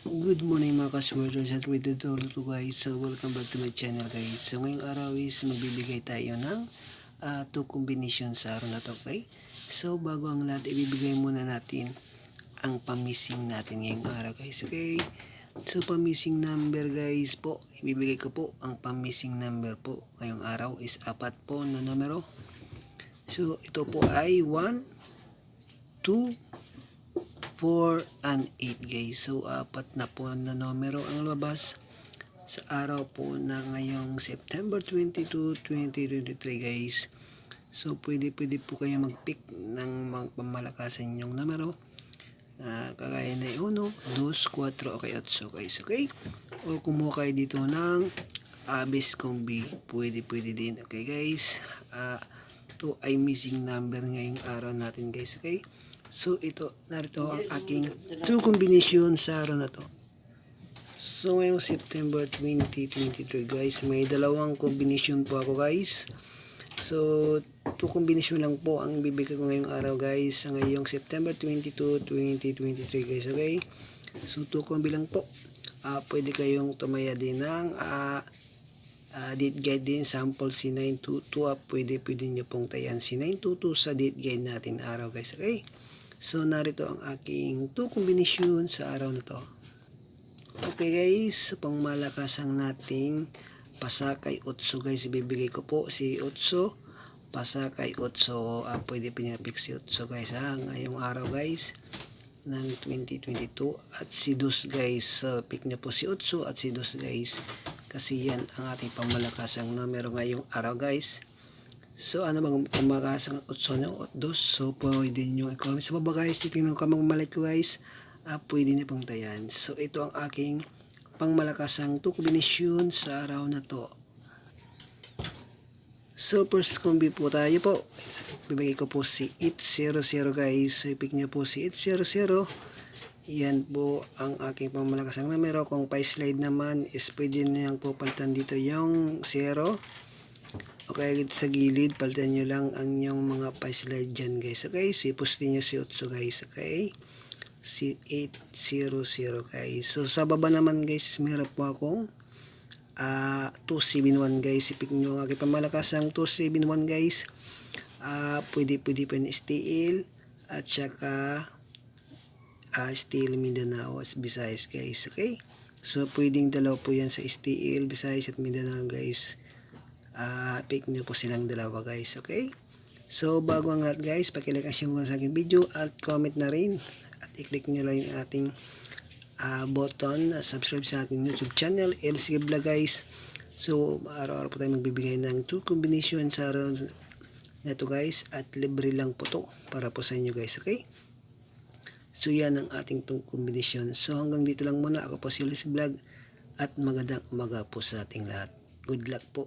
Good morning mga kaswerders at with the to guys. So welcome back to my channel guys. So ngayong araw is magbibigay tayo ng 2 combination sa araw na to, okay? So bago ang lahat, ibibigay muna natin ang pamissing natin ngayong araw guys, okay? So pamissing number guys po, ibibigay ko po ang pamissing number po ngayong araw is 4 po na numero. So ito po ay 1, 2, 4 and 8 guys. So 4 na po na numero ang labas sa araw po na ngayong September 22, 2023 guys. So pwede po kayo mag-pick ng mga pamalakasan yung numero. Kagaya na 1, 2, 4, okay, 8 guys, okay? O kumuha kayo dito ng abis combi, pwede din, okay guys? Ito ay missing number ngayong araw natin guys, okay? So ito, narito ang aking 2 combination sa araw na to. So ngayong September 2023 guys, may dalawang combination po ako guys. So 2 combination lang po ang bibigay ko ngayong araw guys, sa ngayong September 22, 2023 guys, okay? So 2 combi lang po. Pwede kayong tumaya din ng date guide din, sample C922 pwede nyo pong tayan C922 sa date guide natin araw guys, okay? So narito ang aking 2 combination sa araw na to. Okay guys, pangmalakasang nating pasakay 8 guys, ibibigay ko po si 8, pasakay 8, pwede pinapik si 8 guys ngayong araw guys ng 2022, at si 2 guys, pick nyo po si 8 at si 2 guys, kasi yan ang ating pangmalakasang numero ngayong araw guys. So ano bang pangmalakasang 8 nyo? 2, so pwede nyo i-comment sa baba guys, titignan ko malik ko guys, pwede nyo pong tayan. So ito ang aking pangmalakasang 2 combination sa araw na to. So first combi po tayo po, bibigay ko po si 800 guys, so pick nyo po si 800. Yan po ang aking pangmalakasang numero. Kung pa-slide naman is pwede nyo yung pupalitan dito yung 0. Okay, sa gilid, palitan nyo lang ang yung mga pa-slide dyan guys, okay? So ipostin nyo si 8 guys, okay? Si 800 guys. So sa baba naman guys, meron po akong 271 guys. Ipik nyo ang aking pangmalakasang 271 guys. Pwede pa yung steel at saka steel Mindanao at Visayas guys, okay? So pwedeng dalawa po yan sa steel, Visayas at Mindanao guys. Pick nyo po silang dalawa guys, okay? So bago ang lahat guys, pakilike ang share mo sa aking video at comment na rin, at i-click nyo lang yung ating button subscribe sa ating YouTube channel LC Vlog guys. So araw-araw po tayo magbibigay ng 2 combination sa araw na ito guys, at libre lang po to para po sa inyo guys, okay? So yan ang ating 2 combination. So hanggang dito lang muna, ako po si LC Vlog, at magandang umaga po sa ating lahat. Good luck po.